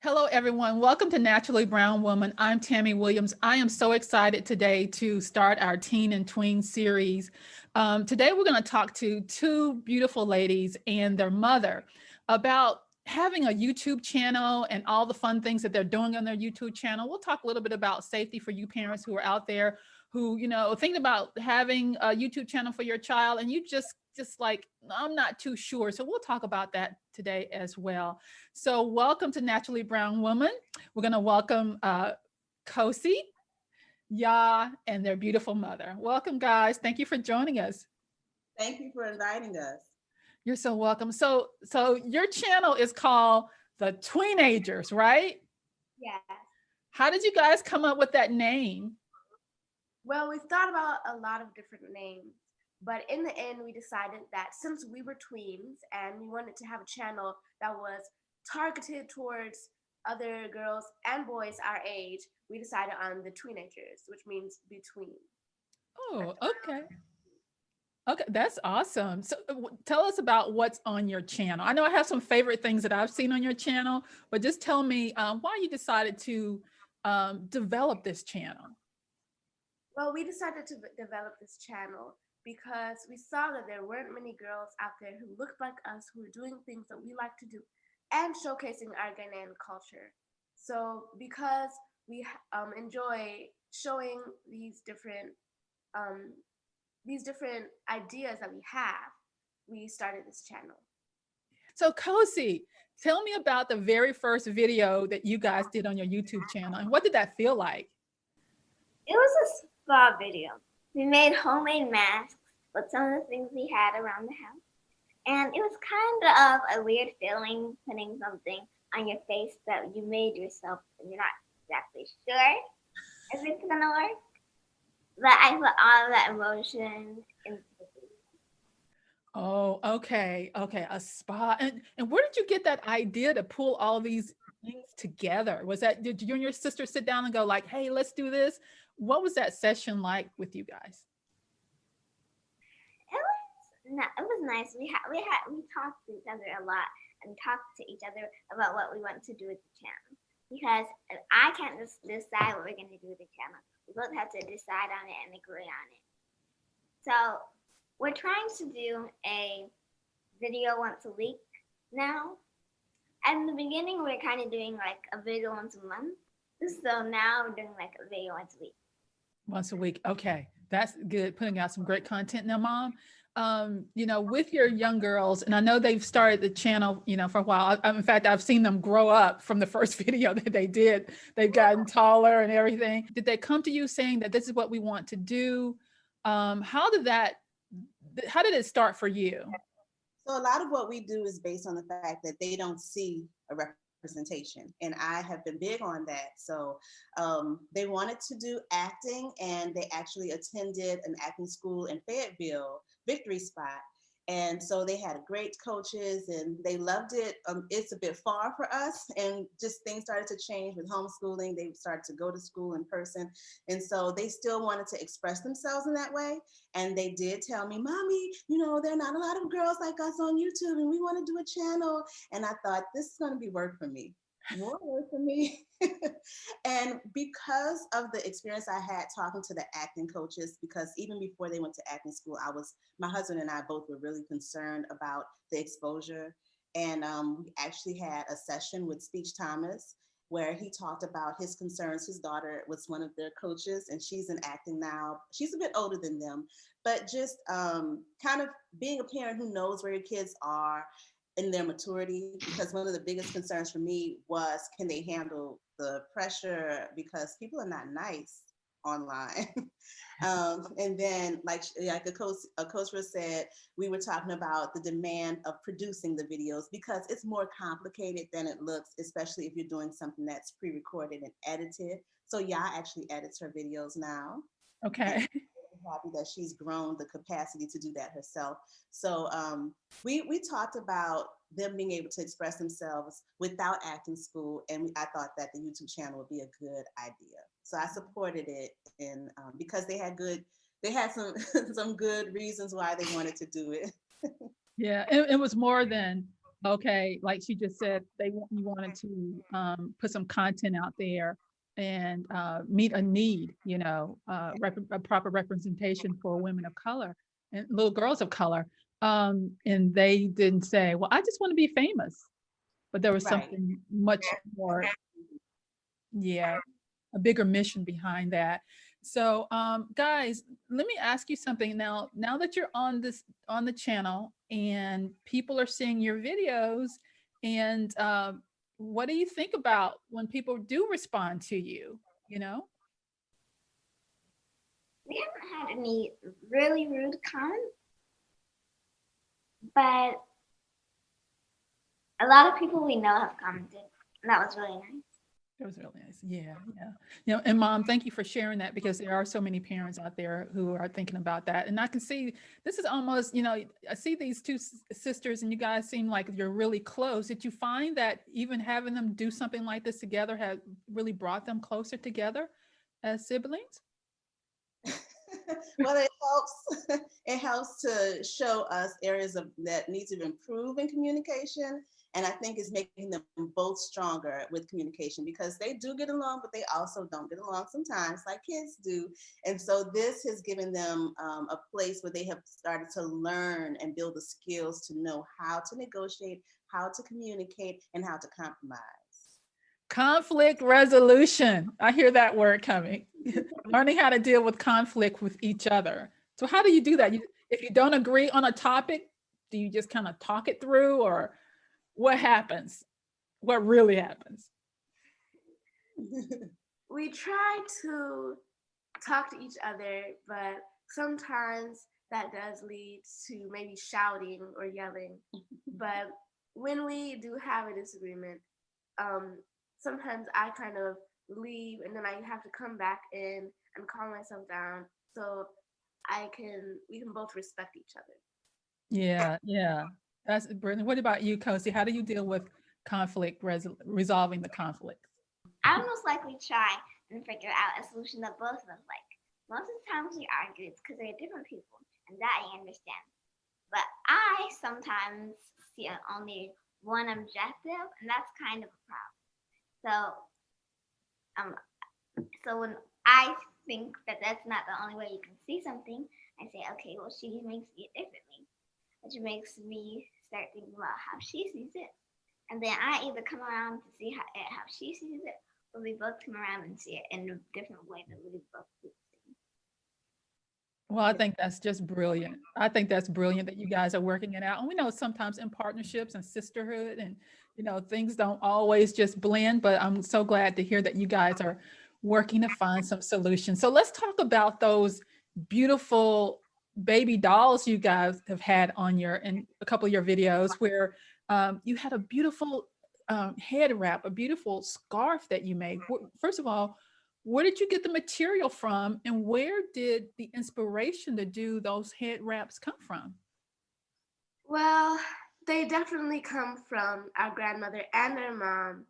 Hello, everyone. Welcome to Naturally Brown Woman. I'm Tammy Williams. I am so excited today to start our Teen and Tween series. Today, we're going to talk to two beautiful ladies and their mother about having a YouTube channel and all the fun things that they're doing on their YouTube channel. We'll talk a little bit about safety for you parents who are out there who, think about having a YouTube channel for your child and you just like, I'm not too sure. So we'll talk about that today as well. So welcome to Naturally Brown Woman. We're going to welcome Kosi, Yaa, and their beautiful mother. Welcome, guys. Thank you for joining us. Thank you for inviting us. You're so welcome. So your channel is called the Tweenagers, right? Yes. How did you guys come up with that name? Well, we thought about a lot of different names, but in the end, we decided that since we were tweens and we wanted to have a channel that was targeted towards other girls and boys our age, we decided on the Tweenagers, which means between. Oh, okay. Okay, that's awesome. So tell us about what's on your channel. I know I have some favorite things that I've seen on your channel, but just tell me why you decided to develop this channel. Well, we decided to develop this channel because we saw that there weren't many girls out there who looked like us, who were doing things that we like to do, and showcasing our Ghanaian culture. So because we enjoy showing these different ideas that we have, we started this channel. So Kosi, tell me about the very first video that you guys did on your YouTube channel, and what did that feel like? It was a spa video. We made homemade masks with some of the things we had around the house. And it was kind of a weird feeling putting something on your face that you made yourself and you're not exactly sure if it's gonna work. But I put all that emotion into the video. Oh, okay. Okay. A spa. And where did you get that idea to pull all these things together? Did you and your sister sit down and go like, hey, let's do this? What was that session like with you guys? It was nice. We talked to each other a lot and talked to each other about what we want to do with the channel. Because I can't just decide what we're going to do with the channel. We both have to decide on it and agree on it. So we're trying to do a video once a week now. At the beginning, we were kind of doing like a video once a month. So now we're doing like a video once a week. Once a week. Okay. That's good. Putting out some great content. Now, Mom, with your young girls, and I know they've started the channel, for a while. In fact, I've seen them grow up from the first video that they did. They've gotten taller and everything. Did they come to you saying that this is what we want to do? How did it start for you? So a lot of what we do is based on the fact that they don't see a representation, and I have been big on that. So they wanted to do acting, and they actually attended an acting school in Fayetteville, Victory Spot. And so they had great coaches and they loved it. It's a bit far for us, and just things started to change with homeschooling. They started to go to school in person. And so they still wanted to express themselves in that way. And they did tell me, Mommy, there are not a lot of girls like us on YouTube and we want to do a channel. And I thought, this is going to be work for me. More work for me. And because of the experience I had talking to the acting coaches, because even before they went to acting school, my husband and I both were really concerned about the exposure. And we actually had a session with Speech Thomas where he talked about his concerns. His daughter was one of their coaches and she's in acting now. She's a bit older than them, but just kind of being a parent who knows where your kids are in their maturity, because one of the biggest concerns for me was, can they handle the pressure, because people are not nice online. And then like a coach said, we were talking about the demand of producing the videos, because it's more complicated than it looks, especially if you're doing something that's pre-recorded and edited. So Yaa actually edits her videos now. Okay. Happy that she's grown the capacity to do that herself. So we talked about them being able to express themselves without acting school, and I thought that the YouTube channel would be a good idea. So I supported it, and because they had some good reasons why they wanted to do it. Yeah, it was more than Okay, like she just said, you wanted to put some content out there and meet a need, a proper representation for women of color and little girls of color. And they didn't say, well, I just want to be famous, but there was Right. something much more, yeah, a bigger mission behind that. So, guys, let me ask you something now. Now that you're on the channel and people are seeing your videos, and what do you think about when people do respond to you? You know? We haven't had any really rude comments, but a lot of people we know have commented, and that was really nice. That was really nice. Yeah, yeah. And Mom, thank you for sharing that, because there are so many parents out there who are thinking about that. And I can see this is almost, I see these two sisters and you guys seem like you're really close. Did you find that even having them do something like this together had really brought them closer together as siblings? Well, it helps. It helps to show us areas that need to improve in communication, and I think it's making them both stronger with communication, because they do get along, but they also don't get along sometimes, like kids do. And so this has given them a place where they have started to learn and build the skills to know how to negotiate, how to communicate, and how to compromise. Conflict resolution. I hear that word coming. Learning how to deal with conflict with each other. So how do you do that? If you don't agree on a topic, do you just kind of talk it through, or what happens? What really happens? We try to talk to each other, but sometimes that does lead to maybe shouting or yelling. But when we do have a disagreement, sometimes I kind of leave and then I have to come back in and calm myself down so we can both respect each other. Yeah. That's brilliant. What about you, Kosi? How do you deal with conflict, resolving the conflict? I would most likely try and figure out a solution that both of us like. Most of the times we argue, it's because they're different people, and that I understand. But I sometimes see only one objective, and that's kind of a problem. So when I think that that's not the only way you can see something, I say, okay, well, she makes it differently, which makes me start thinking about how she sees it. And then I either come around to see how she sees it, or we both come around and see it in a different way that we both see. Well, I think that's just brilliant. I think that's brilliant that you guys are working it out. And we know sometimes in partnerships and sisterhood and, things don't always just blend, but I'm so glad to hear that you guys are working to find some solutions. So let's talk about those beautiful baby dolls you guys have had in a couple of your videos, where you had a beautiful head wrap, a beautiful scarf that you made. First of all, where did you get the material from, and where did the inspiration to do those head wraps come from? Well, they definitely come from our grandmother and our mom,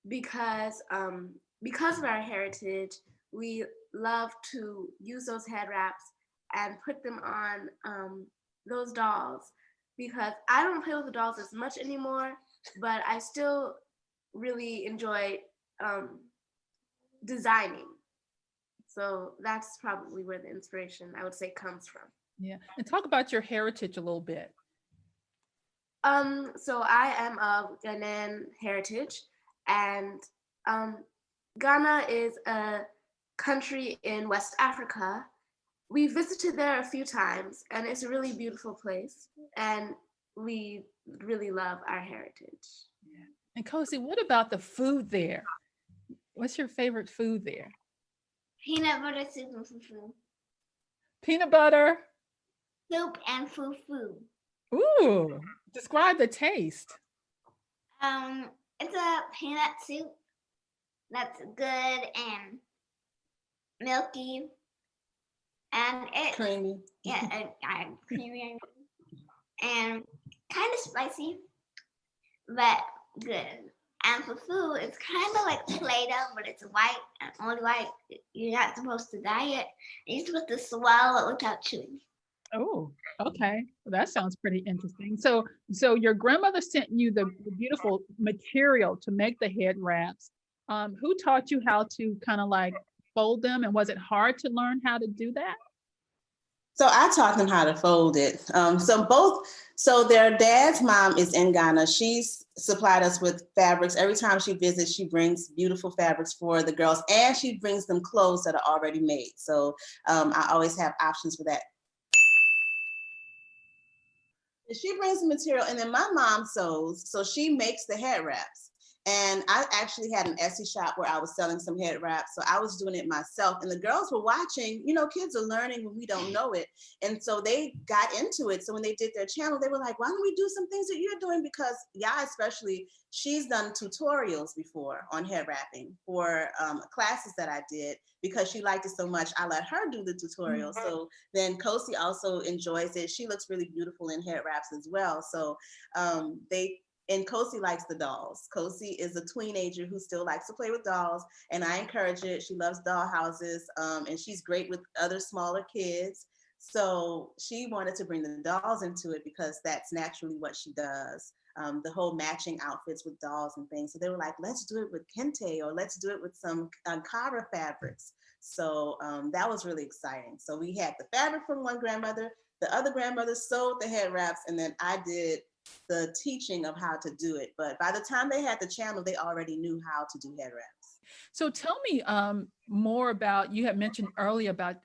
because of our heritage, we love to use those head wraps and put them on those dolls, because I don't play with the dolls as much anymore, but I still really enjoy designing. So that's probably where the inspiration, I would say, comes from. Yeah. And talk about your heritage a little bit. So I am of Ghanaian heritage, and Ghana is a country in West Africa. We visited there a few times, and it's a really beautiful place, and we really love our heritage. Yeah. And Kosi, what about the food there? What's your favorite food there? Peanut butter soup and fufu. Peanut butter. Soup and fufu. Ooh, describe the taste. It's a peanut soup that's good and milky, and it's Creamy. Yeah, creamy and kind of spicy, but good. And fufu, it's kind of like Play-Doh, but it's white and only white. You're not supposed to dye it. You're supposed to swallow it without chewing. Oh, okay. Well, that sounds pretty interesting. So your grandmother sent you the beautiful material to make the head wraps. Who taught you how to kind of like fold them, and was it hard to learn how to do that? So I taught them how to fold it. So their dad's mom is in Ghana. She's supplied us with fabrics. Every time she visits, she brings beautiful fabrics for the girls, and she brings them clothes that are already made. So I always have options for that. She brings the material, and then my mom sews, so she makes the head wraps. And I actually had an Etsy shop where I was selling some head wraps, so I was doing it myself. And the girls were watching. You know, kids are learning when we don't know it, and so they got into it. So when they did their channel, they were like, "Why don't we do some things that you're doing?" Because Yaa, especially, she's done tutorials before on head wrapping for classes that I did. Because she liked it so much, I let her do the tutorial. Mm-hmm. So then Kosi also enjoys it. She looks really beautiful in head wraps as well. So and Kosi likes the dolls. Kosi is a teenager who still likes to play with dolls, and I encourage it. She loves doll houses, and she's great with other smaller kids. So she wanted to bring the dolls into it because that's naturally what she does. The whole matching outfits with dolls and things. So they were like, let's do it with kente, or let's do it with some ankara fabrics. So that was really exciting. So we had the fabric from one grandmother, the other grandmother sewed the head wraps, and then I did the teaching of how to do it. But by the time they had the channel, they already knew how to do head wraps. So tell me more about, you had mentioned earlier about,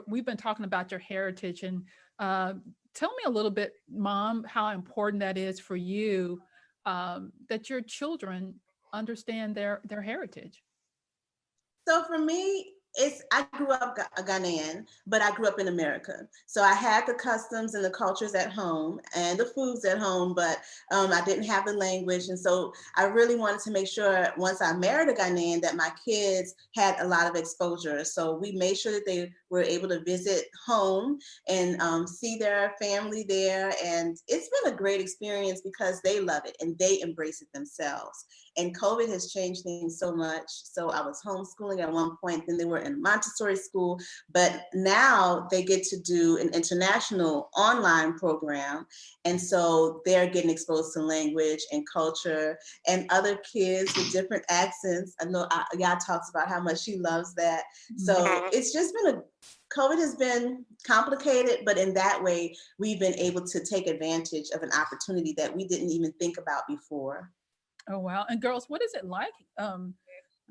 we've been talking about your heritage, and tell me a little bit, Mom, how important that is for you, that your children understand their heritage. So for me, I grew up a Ghanaian, but I grew up in America. So I had the customs and the cultures at home and the foods at home, but I didn't have the language. And so I really wanted to make sure once I married a Ghanaian that my kids had a lot of exposure. So we made sure that they were able to visit home and see their family there. And it's been a great experience because they love it and they embrace it themselves. And COVID has changed things so much. So I was homeschooling at one point, then they were in Montessori school, but now they get to do an international online program. And so they're getting exposed to language and culture and other kids with different accents. I know Yaa talks about how much she loves that. So it's just been COVID has been complicated, but in that way, we've been able to take advantage of an opportunity that we didn't even think about before. Oh, wow. And girls, what is it like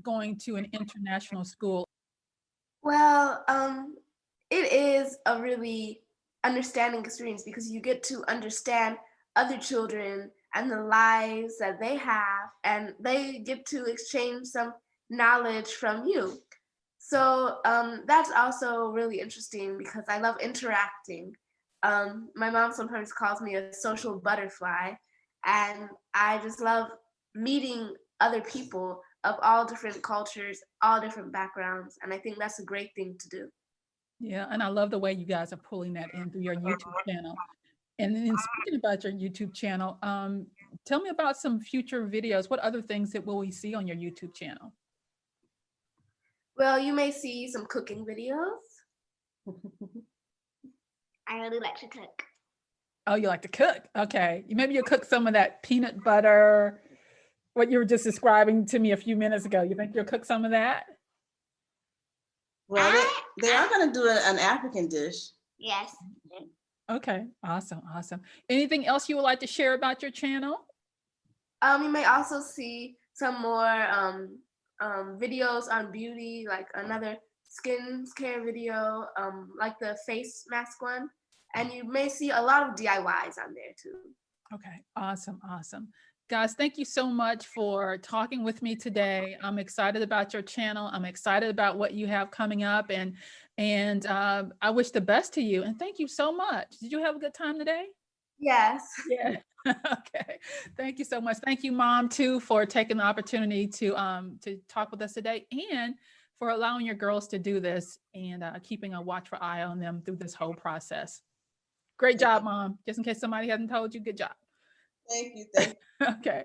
going to an international school? Well, it is a really understanding experience because you get to understand other children and the lives that they have, and they get to exchange some knowledge from you. So that's also really interesting because I love interacting. My mom sometimes calls me a social butterfly, and I just love meeting other people of all different cultures, all different backgrounds. And I think that's a great thing to do. Yeah, and I love the way you guys are pulling that in through your YouTube channel. And then speaking about your YouTube channel, tell me about some future videos. What other things that will we see on your YouTube channel? Well, you may see some cooking videos. I really like to cook. Oh, you like to cook? Okay. Maybe you'll cook some of that peanut butter, what you were just describing to me a few minutes ago. You think you'll cook some of that? Well, they are going to do an African dish. Yes. Okay. Awesome. Awesome. Anything else you would like to share about your channel? You may also see some more videos on beauty, like another skin care video, like the face mask one. And you may see a lot of DIYs on there too. Okay, awesome, awesome. Guys, thank you so much for talking with me today. I'm excited about your channel. I'm excited about what you have coming up, and I wish the best to you. And thank you so much. Did you have a good time today? Yes. Yeah. Okay. Thank you so much. Thank you, Mom, too, for taking the opportunity to talk with us today, and for allowing your girls to do this, and keeping a watchful eye on them through this whole process. Great job, Mom. Just in case somebody hasn't told you, good job. Thank you. Thank you. Okay.